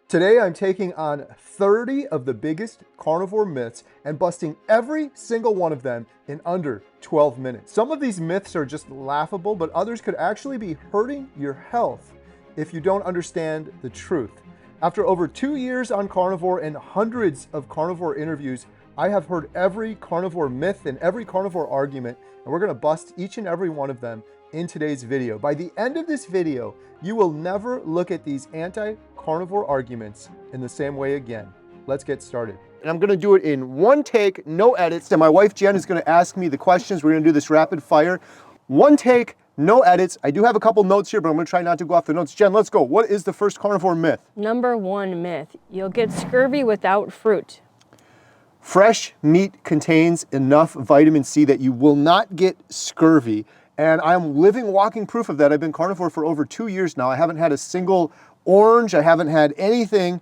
Today I'm taking on 30 of the biggest carnivore myths and busting every single one of them in under 12 minutes. Some of these myths are just laughable, but others could actually be hurting your health if you don't understand the truth. After over 2 years on carnivore and hundreds of carnivore interviews, I have heard every carnivore myth and every carnivore argument, and we're gonna bust each and every one of them in today's video. By the end of this video, you will never look at these anti-carnivore arguments in the same way again. Let's get started. And I'm gonna do it in one take, no edits. And my wife Jen is gonna ask me the questions. We're gonna do this rapid fire. One take, no edits. I do have a couple notes here, but I'm gonna try not to go off the notes. Jen, let's go. What is the first carnivore myth? Number one myth, you'll get scurvy without fruit. Fresh meat contains enough vitamin C that you will not get scurvy. And I'm living, walking proof of that. I've been carnivore for over 2 years now. I haven't had a single orange. I haven't had anything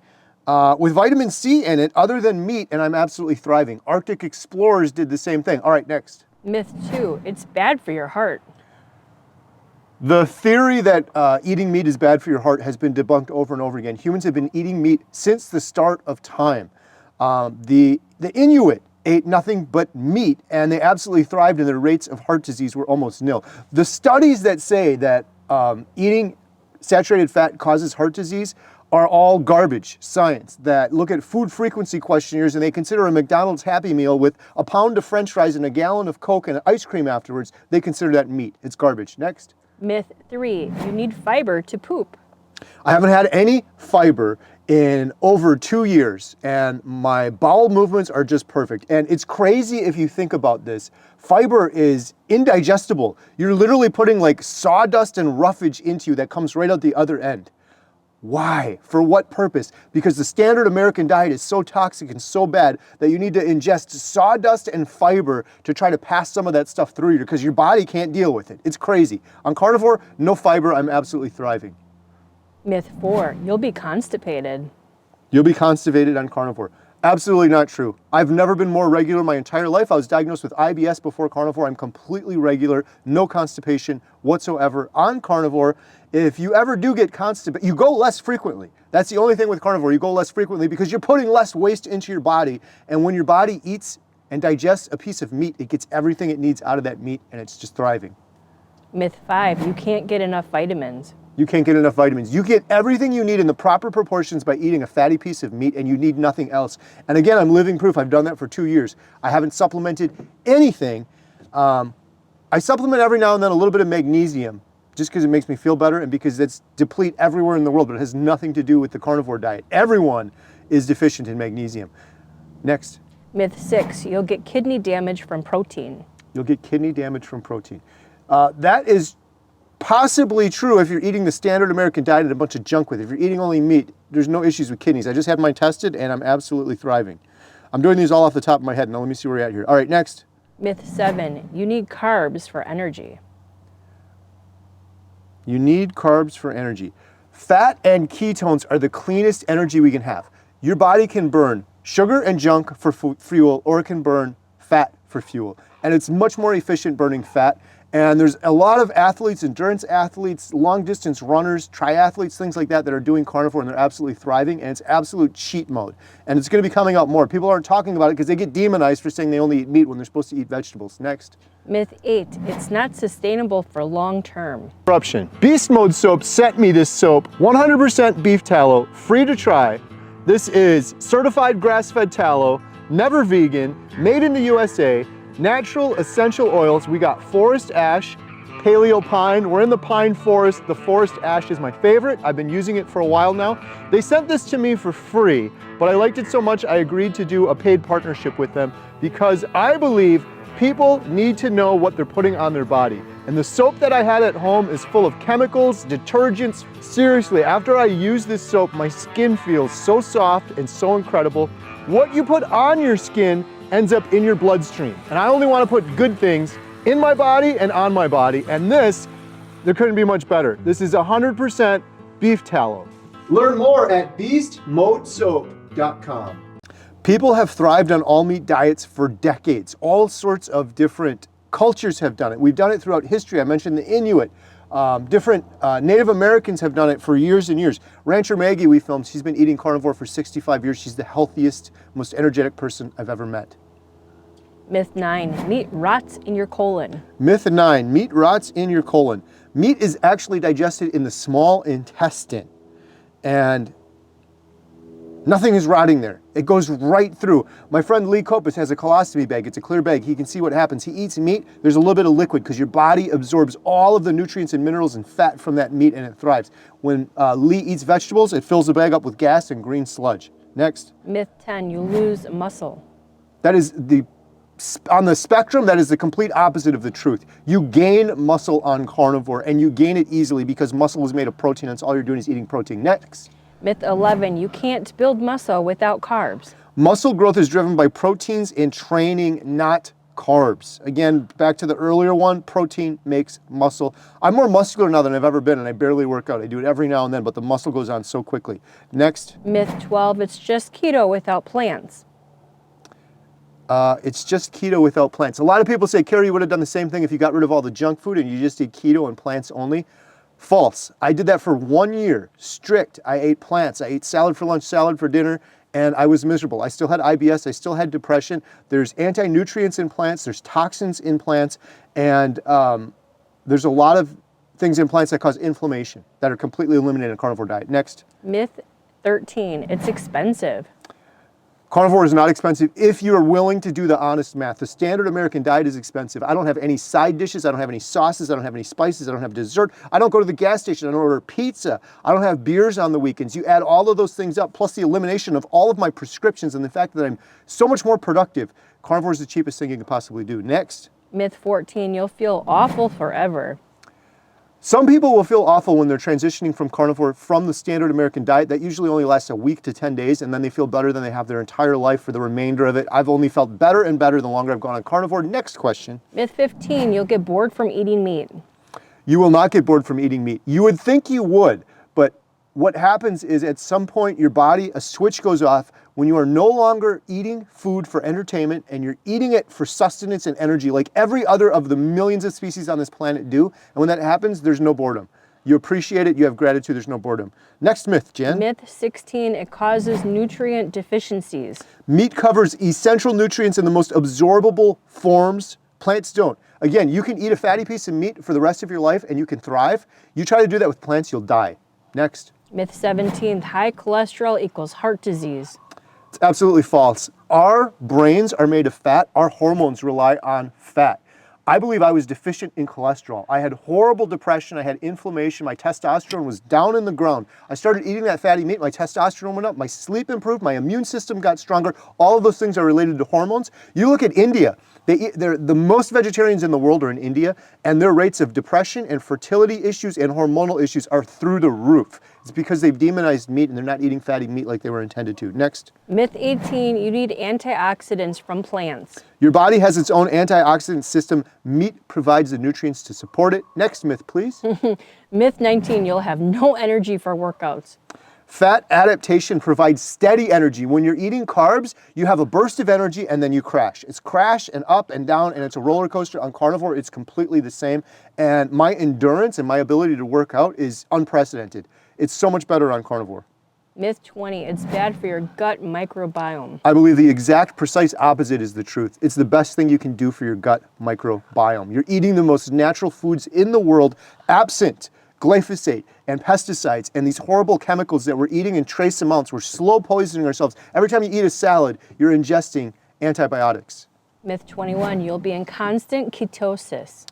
with vitamin C in it other than meat, and I'm absolutely thriving. Arctic explorers did the same thing. All right, next. Myth two, it's bad for your heart. The theory that eating meat is bad for your heart has been debunked over and over again. Humans have been eating meat since the start of time. The Inuit ate nothing but meat, and they absolutely thrived, and their rates of heart disease were almost nil. The studies that say that eating saturated fat causes heart disease are all garbage science that look at food frequency questionnaires, and they consider a McDonald's Happy Meal with a pound of French fries and a gallon of Coke and ice cream afterwards. They consider that meat. It's garbage. Next. Myth three, you need fiber to poop. I haven't had any fiber in over 2 years, and my bowel movements are just perfect. And it's crazy if you think about this. Fiber is indigestible. You're literally putting like sawdust and roughage into you that comes right out the other end. Why? For what purpose? Because the standard American diet is so toxic and so bad that you need to ingest sawdust and fiber to try to pass some of that stuff through you because your body can't deal with it. It's crazy. On carnivore, no fiber, I'm absolutely thriving. Myth four, you'll be constipated. You'll be constipated on carnivore. Absolutely not true. I've never been more regular my entire life. I was diagnosed with IBS before carnivore. I'm completely regular, no constipation whatsoever on carnivore. If you ever do get constipated, you go less frequently. That's the only thing with carnivore. You go less frequently because you're putting less waste into your body. And when your body eats and digests a piece of meat, it gets everything it needs out of that meat, and it's just thriving. Myth five, you can't get enough vitamins. You can't get enough vitamins. You get everything you need in the proper proportions by eating a fatty piece of meat, and you need nothing else. And again, I'm living proof. I've done that for 2 years. I haven't supplemented anything. I supplement every now and then a little bit of magnesium just because it makes me feel better and because it's deplete everywhere in the world, but it has nothing to do with the carnivore diet. Everyone is deficient in magnesium. Next. Myth six, you'll get kidney damage from protein. You'll get kidney damage from protein. That is possibly true if you're eating the standard American diet and a bunch of junk with it. If you're eating only meat, there's no issues with kidneys. I just had mine tested and I'm absolutely thriving. I'm doing these all off the top of my head. Now let me see where we're at here. All right, next. Myth seven, you need carbs for energy. You need carbs for energy. Fat and ketones are the cleanest energy we can have. Your body can burn sugar and junk for fuel, or it can burn fat for fuel. And it's much more efficient burning fat. And there's a lot of athletes, endurance athletes, long distance runners, triathletes, things like that are doing carnivore, and they're absolutely thriving, and it's absolute cheat mode. And it's gonna be coming out more. People aren't talking about it because they get demonized for saying they only eat meat when they're supposed to eat vegetables. Next. Myth eight, it's not sustainable for long term. Corruption. Beast Mode Soap sent me this soap, 100% beef tallow, free to try. This is certified grass-fed tallow, never vegan, made in the USA. Natural essential oils. We got forest ash, paleo pine. We're in the pine forest. The forest ash is my favorite. I've been using it for a while now. They sent this to me for free, but I liked it so much I agreed to do a paid partnership with them because I believe people need to know what they're putting on their body. And the soap that I had at home is full of chemicals, detergents. Seriously, after I use this soap, my skin feels so soft and so incredible. What you put on your skin ends up in your bloodstream. And I only want to put good things in my body and on my body. And this, there couldn't be much better. This is 100% beef tallow. Learn more at beastmodesoap.com. People have thrived on all meat diets for decades. All sorts of different cultures have done it. We've done it throughout history. I mentioned the Inuit. Different Native Americans have done it for years and years. Rancher Maggie we filmed, she's been eating carnivore for 65 years. She's the healthiest, most energetic person I've ever met. Myth 9, meat rots in your colon. Myth 9, meat rots in your colon. Meat is actually digested in the small intestine, and nothing is rotting there. It goes right through. My friend Lee Kopis has a colostomy bag. It's a clear bag. He can see what happens. He eats meat. There's a little bit of liquid because your body absorbs all of the nutrients and minerals and fat from that meat, and it thrives. When Lee eats vegetables, it fills the bag up with gas and green sludge. Next. Myth 10, you lose muscle. That is on the spectrum, that is the complete opposite of the truth. You gain muscle on carnivore, and you gain it easily because muscle is made of protein. That's all you're doing is eating protein. Next. Myth 11, you can't build muscle without carbs. Muscle growth is driven by proteins and training, not carbs. Again, back to the earlier one, protein makes muscle. I'm more muscular now than I've ever been, and I barely work out. I do it every now and then, but the muscle goes on so quickly. Next. Myth 12, it's just keto without plants. It's just keto without plants. A lot of people say, Carrie, you would have done the same thing if you got rid of all the junk food and you just eat keto and plants only. False. I did that for 1 year, strict. I ate plants. I ate salad for lunch, salad for dinner, and I was miserable. I still had IBS. I still had depression. There's anti-nutrients in plants. There's toxins in plants, and there's a lot of things in plants that cause inflammation that are completely eliminated in a carnivore diet. Next. Myth 13, it's expensive. Carnivore is not expensive if you're willing to do the honest math. The standard American diet is expensive. I don't have any side dishes. I don't have any sauces. I don't have any spices. I don't have dessert. I don't go to the gas station. I don't order pizza. I don't have beers on the weekends. You add all of those things up, plus the elimination of all of my prescriptions and the fact that I'm so much more productive. Carnivore is the cheapest thing you can possibly do. Next. Myth 14, you'll feel awful forever. Some people will feel awful when they're transitioning from carnivore from the standard American diet. That usually only lasts a week to 10 days, and then they feel better than they have their entire life for the remainder of it. I've only felt better and better the longer I've gone on carnivore. Next question. Myth 15, you'll get bored from eating meat. You will not get bored from eating meat. You would think you would, but what happens is at some point your body, a switch goes off when you are no longer eating food for entertainment and you're eating it for sustenance and energy like every other of the millions of species on this planet do. And when that happens, there's no boredom. You appreciate it, you have gratitude, there's no boredom. Next myth, Jen. Myth 16, it causes nutrient deficiencies. Meat covers essential nutrients in the most absorbable forms. Plants don't. Again, you can eat a fatty piece of meat for the rest of your life and you can thrive. You try to do that with plants, you'll die. Next. Myth 17, high cholesterol equals heart disease. It's absolutely false. Our brains are made of fat. Our hormones rely on fat. I believe I was deficient in cholesterol. I had horrible depression. I had inflammation. My testosterone was down in the ground. I started eating that fatty meat. My testosterone went up. My sleep improved. My immune system got stronger. All of those things are related to hormones. You look at India. The most vegetarians in the world are in India, and their rates of depression and fertility issues and hormonal issues are through the roof. It's because they've demonized meat and they're not eating fatty meat like they were intended to. Next. Myth 18, you need antioxidants from plants. Your body has its own antioxidant system. Meat provides the nutrients to support it. Next myth, please. Myth 19, you'll have no energy for workouts. Fat adaptation provides steady energy. When you're eating carbs, you have a burst of energy and then you crash. It's crash and up and down, and it's a roller coaster. On carnivore, it's completely the same. And my endurance and my ability to work out is unprecedented. It's so much better on carnivore. Myth 20, it's bad for your gut microbiome. I believe the exact precise opposite is the truth. It's the best thing you can do for your gut microbiome. You're eating the most natural foods in the world, absent glyphosate and pesticides and these horrible chemicals that we're eating in trace amounts. We're slow poisoning ourselves. Every time you eat a salad, you're ingesting antibiotics. Myth 21, you'll be in constant ketosis.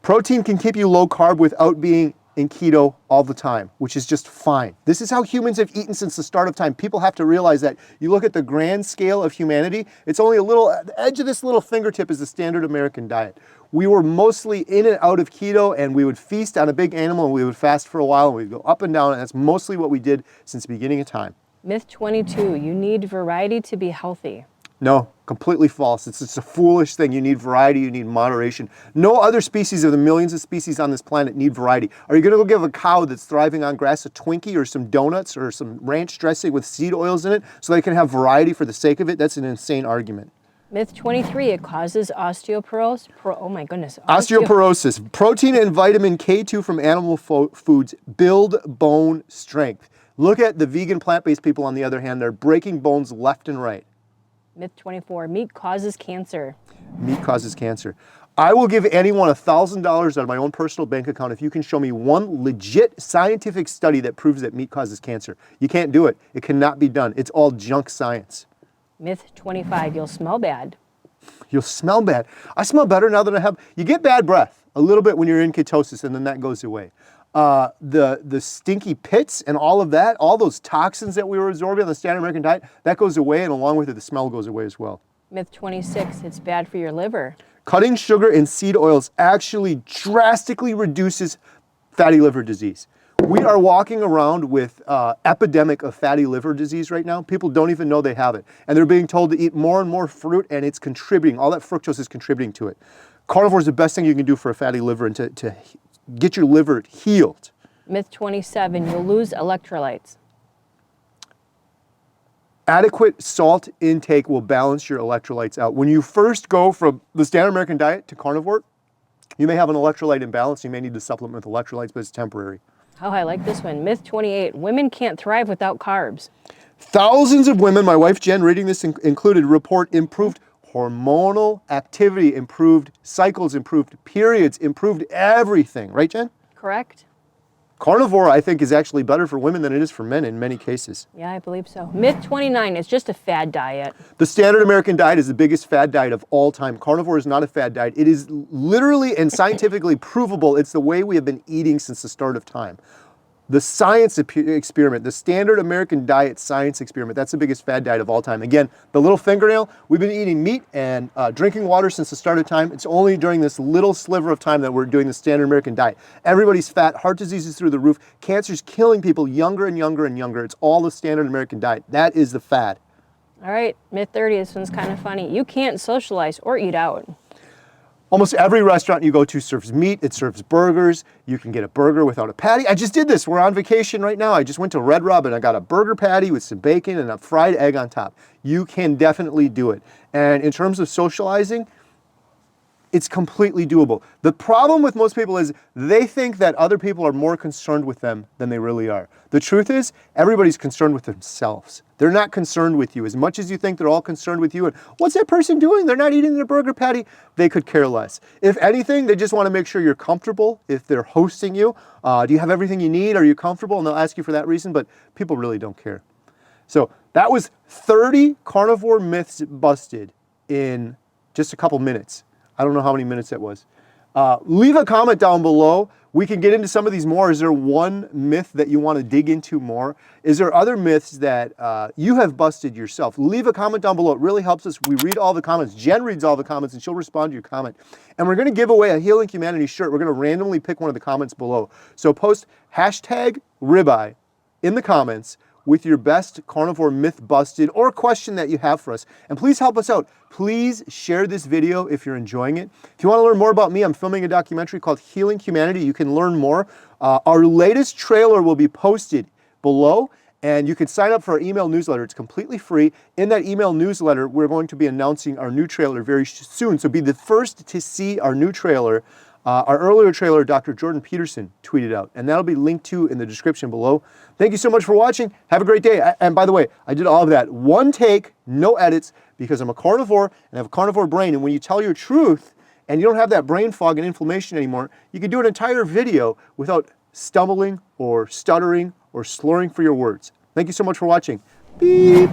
Protein can keep you low carb without being in keto all the time, which is just fine. This is how humans have eaten since the start of time. People have to realize that. You look at the grand scale of humanity, it's only the edge of this little fingertip is the standard American diet. We were mostly in and out of keto, and we would feast on a big animal and we would fast for a while and we'd go up and down, and that's mostly what we did since the beginning of time. Myth 22, you need variety to be healthy. No, completely false. It's a foolish thing. You need variety, you need moderation. No other species of the millions of species on this planet need variety. Are you going to go give a cow that's thriving on grass a Twinkie or some donuts or some ranch dressing with seed oils in it so they can have variety for the sake of it? That's an insane argument. Myth 23, it causes osteoporosis. Oh my goodness. Osteoporosis. Protein and vitamin K2 from animal foods build bone strength. Look at the vegan plant-based people on the other hand. They're breaking bones left and right. Myth 24, meat causes cancer. Meat causes cancer. I will give anyone $1,000 out of my own personal bank account if you can show me one legit scientific study that proves that meat causes cancer. You can't do it. It cannot be done. It's all junk science. Myth 25, you'll smell bad. You'll smell bad. I smell better now than I have. You get bad breath a little bit when you're in ketosis, and then that goes away. The stinky pits and all of that, all those toxins that we were absorbing on the standard American diet, that goes away, and along with it, the smell goes away as well. Myth 26, it's bad for your liver. Cutting sugar and seed oils actually drastically reduces fatty liver disease. We are walking around with epidemic of fatty liver disease right now. People don't even know they have it. And they're being told to eat more and more fruit, and it's contributing. All that fructose is contributing to it. Carnivore is the best thing you can do for a fatty liver and to get your liver healed. Myth 27, you'll lose electrolytes. Adequate salt intake will balance your electrolytes out. When you first go from the standard American diet to carnivore, you may have an electrolyte imbalance. You may need to supplement with electrolytes, but it's temporary. Oh, I like this one. Myth 28, women can't thrive without carbs. Thousands of women, my wife Jen, reading this included, report improved hormonal activity, improved cycles, improved periods, improved everything. Right, Jen? Correct. Carnivore, I think, is actually better for women than it is for men in many cases. Yeah, I believe so. Myth 29, it's just a fad diet. The standard American diet is the biggest fad diet of all time. Carnivore is not a fad diet. It is literally and scientifically provable. It's the way we have been eating since the start of time. The science experiment, the standard American diet science experiment, that's the biggest fad diet of all time. Again, the little fingernail, we've been eating meat and drinking water since the start of time. It's only during this little sliver of time that we're doing the standard American diet. Everybody's fat, heart disease is through the roof, cancer's killing people younger and younger and younger. It's all the standard American diet. That is the fad. All right, myth 30, this one's kind of funny. You can't socialize or eat out. Almost every restaurant you go to serves meat, it serves burgers. You can get a burger without a patty. I just did this, we're on vacation right now. I just went to Red Robin, I got a burger patty with some bacon and a fried egg on top. You can definitely do it. And in terms of socializing, it's completely doable. The problem with most people is they think that other people are more concerned with them than they really are. The truth is, everybody's concerned with themselves. They're not concerned with you. As much as you think they're all concerned with you and what's that person doing? They're not eating their burger patty. They could care less. If anything, they just want to make sure you're comfortable. If they're hosting you, do you have everything you need? Are you comfortable? And they'll ask you for that reason, but people really don't care. So that was 30 carnivore myths busted in just a couple minutes. I don't know how many minutes that was. Leave a comment down below. We can get into some of these more. Is there one myth that you want to dig into more? Is there other myths that you have busted yourself? Leave a comment down below. It really helps us. We read all the comments. Jen reads all the comments and she'll respond to your comment. And we're going to give away a Healing Humanity shirt. We're going to randomly pick one of the comments below. So post hashtag ribeye in the comments with your best carnivore myth busted or question that you have for us. And please help us out. Please share this video if you're enjoying it. If you want to learn more about me, I'm filming a documentary called Healing Humanity. You can learn more. Our latest trailer will be posted below, and you can sign up for our email newsletter. It's completely free. In that email newsletter, we're going to be announcing our new trailer very soon. So be the first to see our new trailer. Our earlier trailer, Dr. Jordan Peterson tweeted out, and that'll be linked to in the description below. Thank you so much for watching. Have a great day. And by the way, I did all of that. One take, no edits, because I'm a carnivore and I have a carnivore brain. And when you tell your truth and you don't have that brain fog and inflammation anymore, you can do an entire video without stumbling or stuttering or slurring for your words. Thank you so much for watching. Beep.